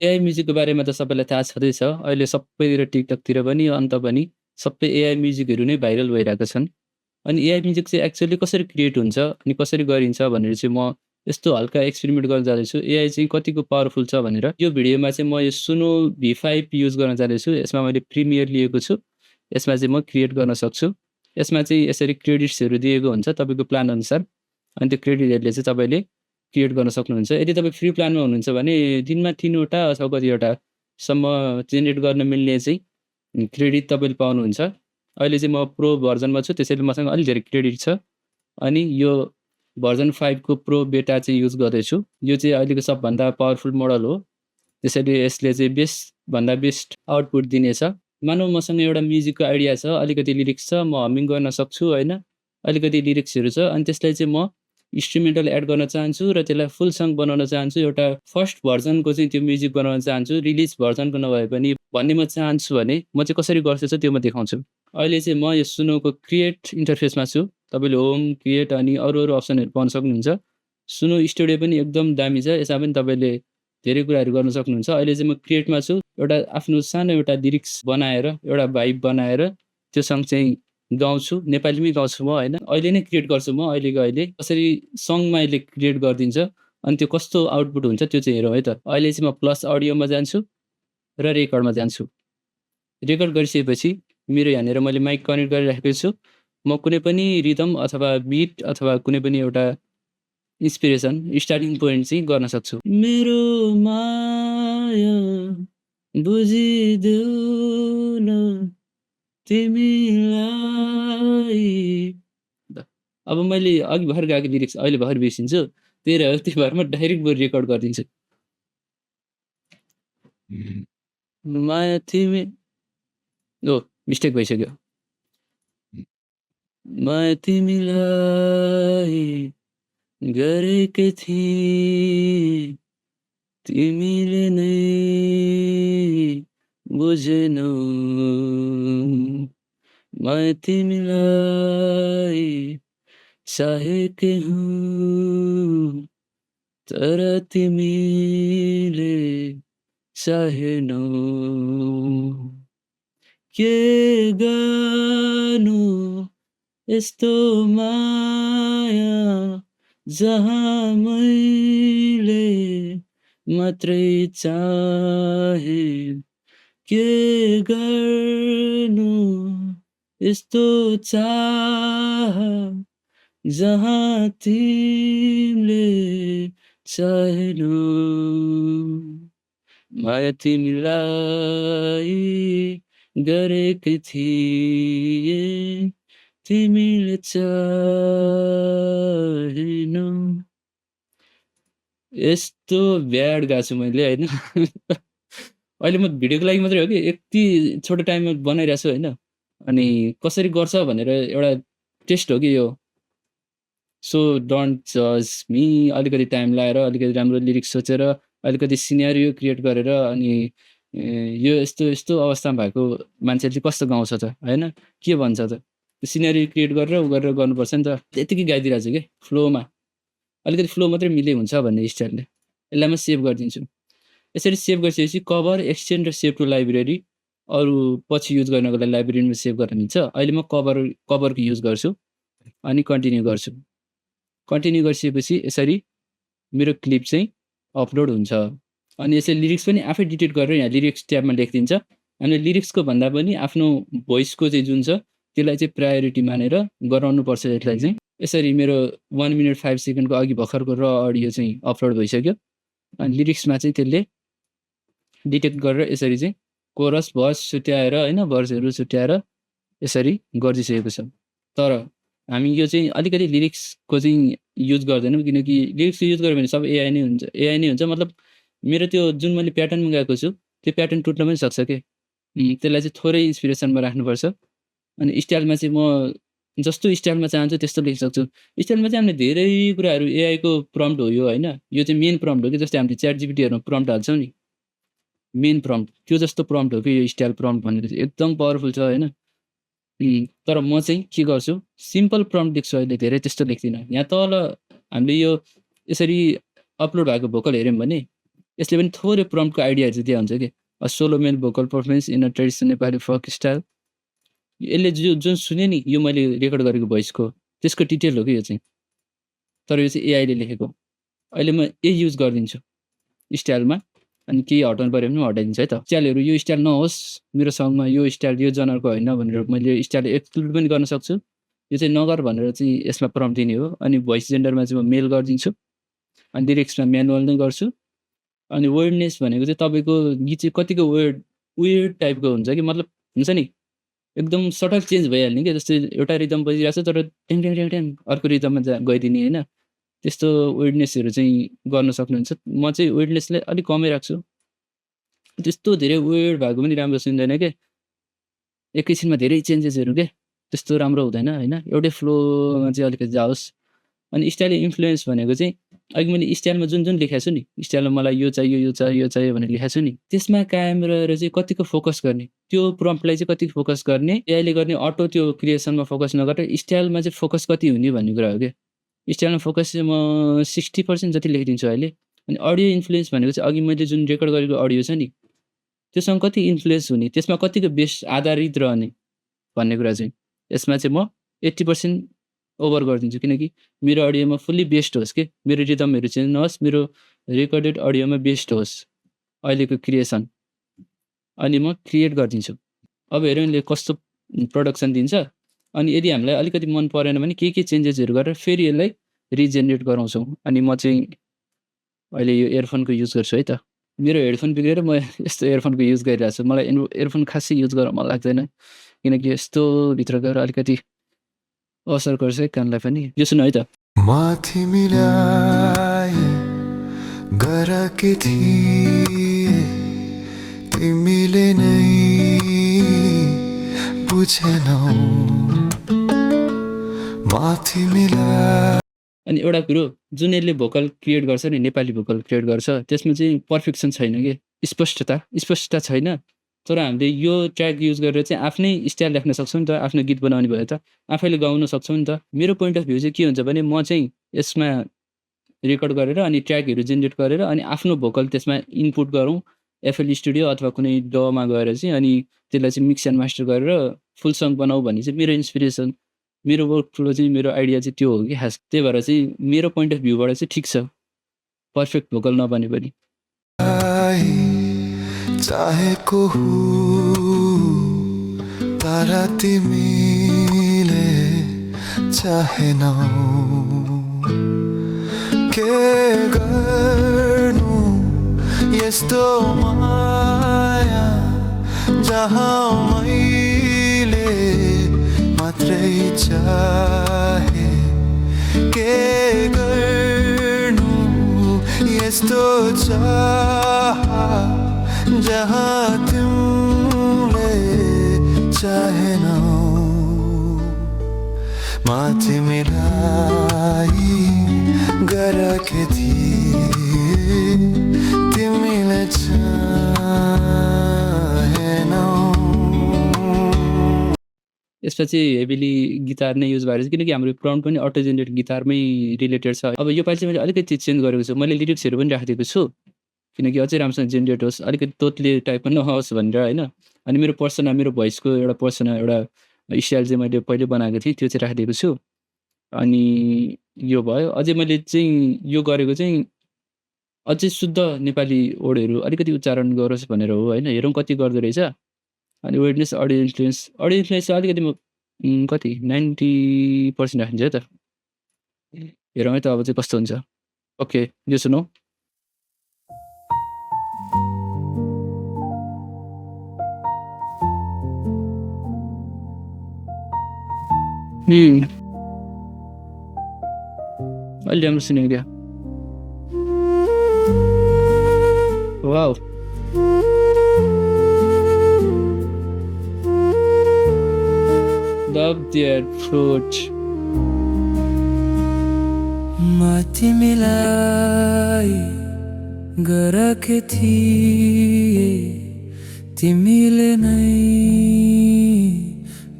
AI म्युजिकको बारेमा त सबैलाई थाहा छँदैछ। अहिले सबैतिर टिकटकतिर पनि अन्त पनि सबै एआई म्युजिकहरू नै भाइरल भइरहेका छन्। अनि एआई म्युजिक चाहिँ एक्चुअली कसरी क्रिएट हुन्छ अनि कसरी गरिन्छ भनेर चाहिँ म यस्तो हल्का एक्सपेरिमेन्ट गर्न जाँदैछु। एआई चाहिँ कतिको पावरफुल छ भनेर। यो भिडियोमा चाहिँ म यो सुनो V5 युज गर्न जाँदैछु। यसमा मैले प्रिमियर लिएको छु। यसमा चाहिँ म क्रिएट गर्न सक्छु। यसमा चाहिँ यसरी क्रेडिट्सहरू दिएको हुन्छ तपाईँको प्लान अनुसार। अनि त्यो क्रेडिटहरूले चाहिँ तपाईँले क्रिएट गर्न सक्नुहुन्छ। यदि तपाईँ फ्री प्लानमा हुनुहुन्छ भने दिनमा 3 वटा अथवा कतिवटासम्म जेनेरेट गर्न मिल्ने चाहिँ क्रेडिट तपाईँले पाउनुहुन्छ। अहिले चाहिँ म प्रो भर्जनमा छु त्यसैले मसँग अलिक धेरै क्रेडिट छ। अनि यो भर्जन 5 को प्रो बेटा चाहिँ युज गर्दैछु। यो चाहिँ अहिलेको सबभन्दा पावरफुल मोडल हो। त्यसैले यसले चाहिँ बेस्टभन्दा बेस्ट आउटपुट दिनेछ। मानौँ मसँग एउटा म्युजिकको आइडिया छ, अलिकति लिरिक्स छ, म हमिङ गर्न सक्छु होइन? अलिकति लिरिक्सहरू छ अनि त्यसलाई चाहिँ म इन्स्ट्रुमेन्टल एड गर्न चाहन्छु र त्यसलाई फुल सङ बनाउन चाहन्छु। एउटा फर्स्ट भर्जनको चाहिँ त्यो म्युजिक बनाउन चाहन्छु, रिलिज भर्जनको नभए पनि भन्ने म चाहन्छु भने म चाहिँ कसरी गर्छु चाहिँ त्यो म देखाउँछु। अहिले चाहिँ म यो सुनोको क्रिएट इन्टरफेसमा छु। तपाईँले होम, क्रिएट अनि अरू अप्सनहरू पाउन सक्नुहुन्छ। सुनो स्टुडियो पनि एकदम दामी छ। यसमा पनि तपाईँले धेरै कुराहरू गर्न सक्नुहुन्छ। अहिले चाहिँ म क्रिएटमा छु। एउटा आफ्नो सानो एउटा लिरिक्स बनाएर, एउटा भाइब बनाएर त्यो सङ चाहिँ गाउँछु। नेपालीमै गाउँछु म होइन। अहिले नै क्रिएट गर्छु म अहिलेको अहिले। कसरी सङमा अहिले क्रिएट गरिदिन्छ अनि त्यो कस्तो आउटपुट हुन्छ त्यो चाहिँ हेरौँ है त। अहिले चाहिँ म प्लस अडियोमा जान्छु र रेकर्डमा जान्छु। रेकर्ड गरिसकेपछि मेरो यहाँनिर मैले माइक कनेक्ट गरिराखेको छु। म कुनै पनि रिदम अथवा बिट अथवा कुनै पनि एउटा इन्स्पिरेसन स्टार्टिङ पोइन्ट चाहिँ गर्न सक्छु। मेरो माया बुझिदेऊ न तिमीलाई। द अब मैले अघि भर्खर गाएको लिरिक्स अहिले भर्खर बिर्सिन्छु। त्यही भएर म डाइरेक्ट बरु रेकर्ड गरिदिन्छु। माया तिमी मिस्टेक भइसक्यो। माया तिमीलाई गरेकै थिएँ तिमीले नै बुझेनौ। माया तिमीलाई चाहेकै हुँ तर तिमीले चाहेनौ। के गर्नु यस्तो माया जहाँ मैले मात्रै चाहेँ। के गर्नु यस्तो चाह जहाँ तिमीले चाहेनौ। माया तिमीलाई गरेकै थिएँ तिमीले चाहेनौ। यस्तो ब्याड गाएको छु मैले होइन। अहिले म भिडियोको लागि मात्रै हो कि यति छोटो टाइममा बनाइरहेको छु होइन। अनि कसरी गर्छ भनेर एउटा टेस्ट हो कि यो। सो डोन्ट जज मी। अलिकति टाइम लाएर, अलिकति राम्रो लिरिक्स सोचेर, अलिकति सिनेरियो क्रिएट गरेर अनि यो यस्तो अवस्थामा भएको मान्छेले चाहिँ कस्तो गाउँछ त होइन? के भन्छ त? त्यो सिनेरियो क्रिएट गरेर उ गरेर गर्नुपर्छ नि त। त्यतिकै गाइदिइरहेको छु कि फ्लोमा। अलिकति फ्लो मात्रै मिले हुन्छ भन्ने स्टाइलले। यसलाई म सेभ गरिदिन्छु। यसरी सेभ गरिसकेपछि कभर, एक्सचेन्ज र सेभ टु लाइब्रेरी अरू पछि युज गर्नको लागि लाइब्रेरीमा सेभ गर्न मिल्छ। अहिले म कभरको युज गर्छु अनि कन्टिन्यू गर्छु। कन्टिन्यू गरिसकेपछि यसरी मेरो क्लिप चाहिँ अपलोड हुन्छ। अनि यसले लिरिक्स पनि आफै डिटेक्ट गरेर यहाँ लिरिक्स ट्याबमा लेखिदिन्छ। हामीले लिरिक्सको भन्दा पनि आफ्नो भोइसको चाहिँ जुन छ त्यसलाई चाहिँ प्रायोरिटी मानेर गराउनुपर्छ यसलाई चाहिँ। यसरी मेरो 1 मिनेट 5 सेकेन्डको अघि भर्खरको र अडियो चाहिँ अपलोड भइसक्यो। अनि लिरिक्समा चाहिँ त्यसले डिटेक्ट गरेर यसरी चाहिँ कोरस, भर्स छुट्याएर होइन, भर्सहरू छुट्याएर यसरी गरिदिइसकेको छ। तर हामी यो चाहिँ अलिकति लिरिक्सको चाहिँ युज गर्दैनौँ किनकि लिरिक्सको युज गऱ्यो भने सब एआई नै हुन्छ। एआई नै हुन्छ मतलब मेरो त्यो जुन मैले प्याटर्नमा गाएको छु त्यो प्याटर्न टुट्न पनि सक्छ के। त्यसलाई चाहिँ थोरै इन्सपिरेसनमा राख्नुपर्छ। अनि स्टाइलमा चाहिँ म जस्तो स्टाइलमा चाहन्छु त्यस्तो लेख्न सक्छु। स्टाइलमा चाहिँ हामीले धेरै कुराहरू एआईको प्रम्प्ट हो यो होइन। यो चाहिँ मेन प्रम्प्ट हो कि जस्तै हामीले च्याटजिपिटीहरूमा प्रम्प्ट हाल्छौँ नि, मेन प्रम्प्ट त्यो जस्तो प्रम्प्ट हो कि यो स्टाइल प्रम्प्ट भनेर चाहिँ एकदम पावरफुल छ होइन। तर म चाहिँ के गर्छु सिम्पल प्रम्प्ट लेख्छु अहिले, धेरै त्यस्तो लेख्दिनँ। यहाँ तल हामीले यो यसरी अपलोड भएको भोकल हेऱ्यौँ भने यसले पनि थोरै प्रम्प्टको आइडियाहरू चाहिँ दिया हुन्छ कि solo male vocal performance in a traditional Nepali folk style. यसले जुन सुन्यो नि यो मैले रेकर्ड गरेको भोइसको त्यसको डिटेल हो कि यो चाहिँ, तर यो चाहिँ एआईले लेखेको। अहिले म यही युज गरिदिन्छु स्टाइलमा, अनि केही हटाउनु पऱ्यो भने पनि हटाइदिन्छु है त। स्टाइलहरू यो स्टाइल नहोस् मेरो सङमा, यो स्टाइल यो जनरको होइन भनेर मैले स्टाइल एक्सक्लुड पनि गर्न सक्छु। यो चाहिँ नगर भनेर चाहिँ यसमा प्रम्प्ट दिने हो। अनि भोइस जेन्डरमा चाहिँ म मेल गरिदिन्छु, अनि लिरिक्समा म्यानुअल नै गर्छु। अनि वर्डनेस भनेको चाहिँ तपाईँको गीत चाहिँ कतिको वियर्ड टाइपको हुन्छ कि, मतलब हुन्छ नि एकदम सटल चेन्ज भइहाल्ने क्या। जस्तै एउटा रिदम बजिरहेको छ तर ट्याङ ट्याङ ट्याङ ट्याङ अर्को रिदममा गइदिने होइन, त्यस्तो वियर्डनेसहरू चाहिँ गर्न सक्नुहुन्छ। म चाहिँ वियर्डनेसलाई अलिक कमै राख्छु, त्यस्तो धेरै वियर्ड भएको पनि राम्रो सुन्दैन क्या, एकैछिनमा धेरै चेन्जेसहरू के त्यस्तो राम्रो हुँदैन होइन, एउटै फ्लोमा चाहिँ अलिकति जाओस्। अनि स्टाइल इन्फ्लुएन्स भनेको चाहिँ अघि मैले स्टाइलमा जुन लेखेको छु नि, स्टाइलमा मलाई यो चाहियो यो चाहियो यो चाहियो भनेर लेखेको छु नि, त्यसमा कायम रहेर चाहिँ कतिको फोकस गर्ने, त्यो प्रम्प्टलाई चाहिँ कति फोकस गर्ने, एआईले गर्ने अटो त्यो क्रिएसनमा फोकस नगरेर स्टाइलमा चाहिँ फोकस कति हुने भन्ने कुरा हो क्या। स्टाइलमा फोकस चाहिँ म 60% जति लेखिदिन्छु अहिले। अनि अडियो इन्फ्लुएन्स भनेको चाहिँ अघि मैले जुन रेकर्ड गरेको अडियो छ नि त्योसँग कति इन्फ्लुएन्स हुने, त्यसमा कतिको बेस आधारित रहने भन्ने कुरा चाहिँ यसमा चाहिँ म 80% ओभर गरिदिन्छु। किनकि मेरो अडियोमा फुल्ली बेस्ड होस् कि, मेरो रिदमहरू चेन्ज नहोस्, मेरो रेकर्डेड अडियोमा बेस्ड होस् अहिलेको क्रिएसन, अनि म क्रिएट गरिदिन्छु। अब हेरौँ यसले कस्तो प्रोडक्सन दिन्छ। अनि यदि हामीलाई अलिकति मन परेन भने के चेन्जेसहरू गरेर फेरि यसलाई रिजेनेरेट गराउँछौँ। अनि म चाहिँ अहिले यो इयरफोनको युज गर्छु है त। मेरो हेडफोन बिग्रेर म यस्तो इयरफोनको युज गरिरहेको छु। मलाई इयरफोन खासै युज गर्न मन लाग्दैन, किनकि यस्तो भित्र गएर अलिकति असर गर्छ है कानलाई पनि। यो सुन है त। माथि मिलाई गरेकी थिए तिमीले नै बुझेनौ, माथि मिलाई। अनि एउटा कुरो जुन यसले भोकल क्रिएट गर्छ नि, नेपाली भोकल क्रिएट गर्छ, त्यसमा चाहिँ पर्फेक्सन छैन कि, स्पष्टता छैन। तर हामीले यो ट्र्याक युज गरेर चाहिँ आफ्नै स्टाइल राख्न सक्छौँ नि त, आफ्नो गीत बनाउने भयो त आफैले गाउन सक्छौँ नि त। मेरो पोइन्ट अफ भ्यू चाहिँ के हुन्छ भने म चाहिँ यसमा रेकर्ड गरेर अनि ट्र्याकहरू जेनेरेट गरेर अनि आफ्नो भोकल त्यसमा इनपुट गरौँ एफएल स्टुडियो अथवा कुनै डमा गएर चाहिँ, अनि त्यसलाई चाहिँ मिक्स एन्ड मास्टर गरेर फुल सङ बनाऊ भन्ने चाहिँ मेरो इन्सपिरेसन, मेरो वर्क फ्लो चाहिँ, मेरो आइडिया चाहिँ त्यो हो कि खास। त्यही भएर चाहिँ मेरो पोइन्ट अफ भ्यूबाट चाहिँ ठिक छ पर्फेक्ट भोकल नबने पनि। चाहेको तर तिमीले चाहेनौ, के गर्नु यस्तो माया जहाँ मैले मात्रै चाहे, के गर्नु यस्तो चाह जहाँ तिमीले चाहेनौ, माथि मिलाई गरेकी थिए तिमीले चाहेनौ। यसमा चाहिँ हेभिली गिटार नै युज भएर, किनकि हाम्रो प्रम्प्ट पनि अटो जेनेरेट गिटारमै रिलेटेड छ। अब योपालि चाहिँ मैले अलिकति चेन्ज गरेको छु, मैले लिरिक्सहरू पनि राखिदिएको छु किनकि अझै राम्रोसँग जेनेरेट होस्, अलिकति तोतले टाइपमा नहोस् भनेर होइन। अनि मेरो पर्सना, मेरो भोइसको एउटा पर्सना, एउटा स्टाइल चाहिँ मैले पहिले बनाएको थिएँ, त्यो चाहिँ राखिदिएको छु। अनि यो भयो। अझै मैले चाहिँ यो गरेको चाहिँ अझै शुद्ध नेपाली वर्डहरू अलिकति उच्चारण गरोस् भनेर हो होइन। हेरौँ कति गर्दो रहेछ। अनि वेटनेस, अडियो इन्फ्लुएन्स चाहिँ अलिकति म कति 90% राखिदिन्छु है त। हेरौँ है त अब चाहिँ कस्तो हुन्छ। ओके, यो सुनौ। अहिले राम्रो सुनेको क्या। Wow, love their fruit. माथि मिलाई गरेकी थिए तिमीले नै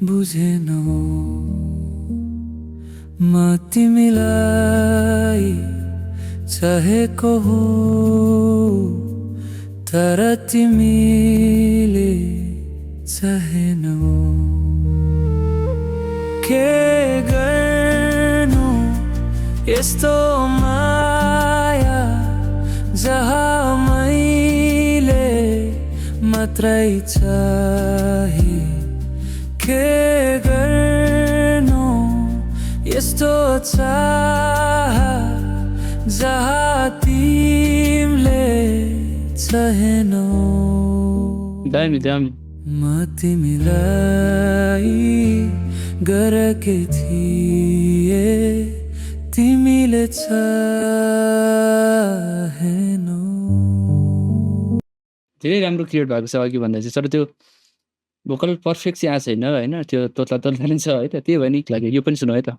बुझेनौ, माथि मिलाई चाहेको हो तर तिमीले चाहेनौ। के गर्नु यस्तो माया जहाँ मैले मात्रै चाहे। के गर्नु यस्तो चाह जहाँ तिमीले चाहेनौ। दामी दामी। म तिमीलाई गरेकी थिएँ, तिमीले चाहेनौ। धेरै राम्रो क्रिएट भएको छ अघि भन्दा चाहिँ, तर त्यो भोकल पर्फेक्ट चाहिँ आएको छैन होइन, त्यो तोत्ला तोत्ला नै छ है त, त्यही भएर निक लाग्यो। यो पनि सुनौ है त।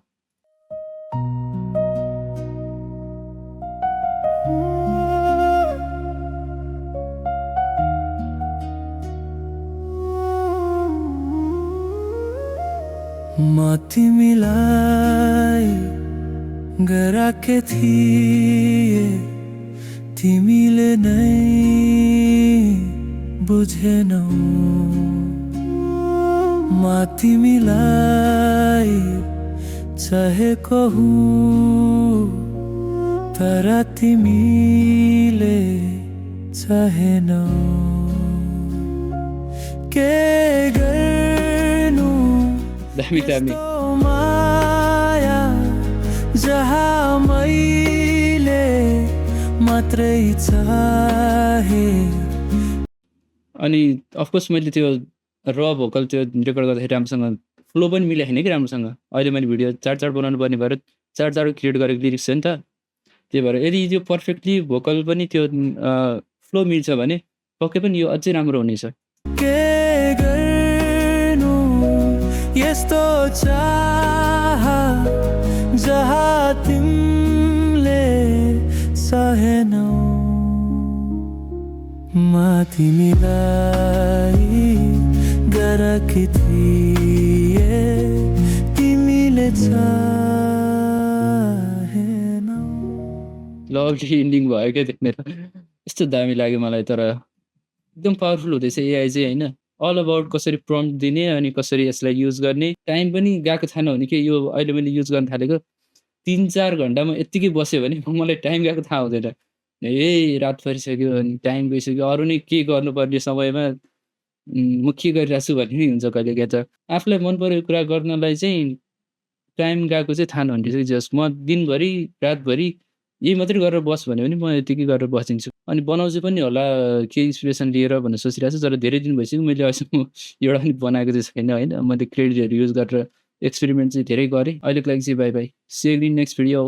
म तिमीलाई गरेकी थिएँ, तिमीले नै बुझेनौ। म तिमीलाई चाहेको हुँ, तर तिमीले चाहेनौ। के गर्नु दामी दामी। यस्तो माया जहाँ मैले मात्रै चाहे। अनि अफकोर्स मैले त्यो र भोकल त्यो रेकर्ड गर्दाखेरि राम्रोसँग फ्लो पनि मिलाएको छैन कि राम्रोसँग। अहिले मैले भिडियो चाड बनाउनु पर्ने भएर चाड क्रिएट गरेको लिरिक्स हो नि त, त्यही भएर यदि त्यो पर्फेक्टली भोकल पनि त्यो फ्लो मिल्छ भने पक्कै पनि यो अझै राम्रो हुनेछ। के गर्नु यस्तो चाह जहाँ तिमीले चाहेनौ। म तिमीलाई गरेकी थिएँ, तिमीले चाहेनौ। लभली इन्डिङ भयो क्या त्यहाँनिर। यस्तो दामी लाग्यो मलाई। तर एकदम पावरफुल हुँदैछ एआई चाहिँ होइन। अल अबाउट कसरी प्रम्प्ट दिने अनि कसरी यसलाई युज गर्ने। टाइम पनि गएको थाहा नहुने कि यो अहिले मैले युज गर्न थालेको 3-4 घन्टामा यत्तिकै बस्यो भने मलाई टाइम गएको थाहा हुँदैन। ए रात परिसक्यो अनि टाइम गइसक्यो, अरू नै के गर्नुपर्ने समयमा म के गरिरहेको छु भन्ने नि हुन्छ कहिलेकाहीँ त। आफूलाई मन परेको कुरा गर्नलाई चाहिँ टाइम गएको चाहिँ थाहा नहुने रहेछ। जस्ट म दिनभरि रातभरि यही मात्रै गरेर बस भन्यो भने म यतिकै गरेर बसिदिन्छु। अनि बनाउँछु पनि होला केही इन्सपिरेसन लिएर भनेर सोचिरहेको छु। तर धेरै दिन भइसक्यो मैले अहिलेसम्म एउटा पनि बनाएको चाहिँ छैन होइन। मैले क्रेडिटहरू युज गरेर एक्सपेरिमेन्ट चाहिँ धेरै गरेँ। अहिलेको लागि चाहिँ bye bye. See you in next video.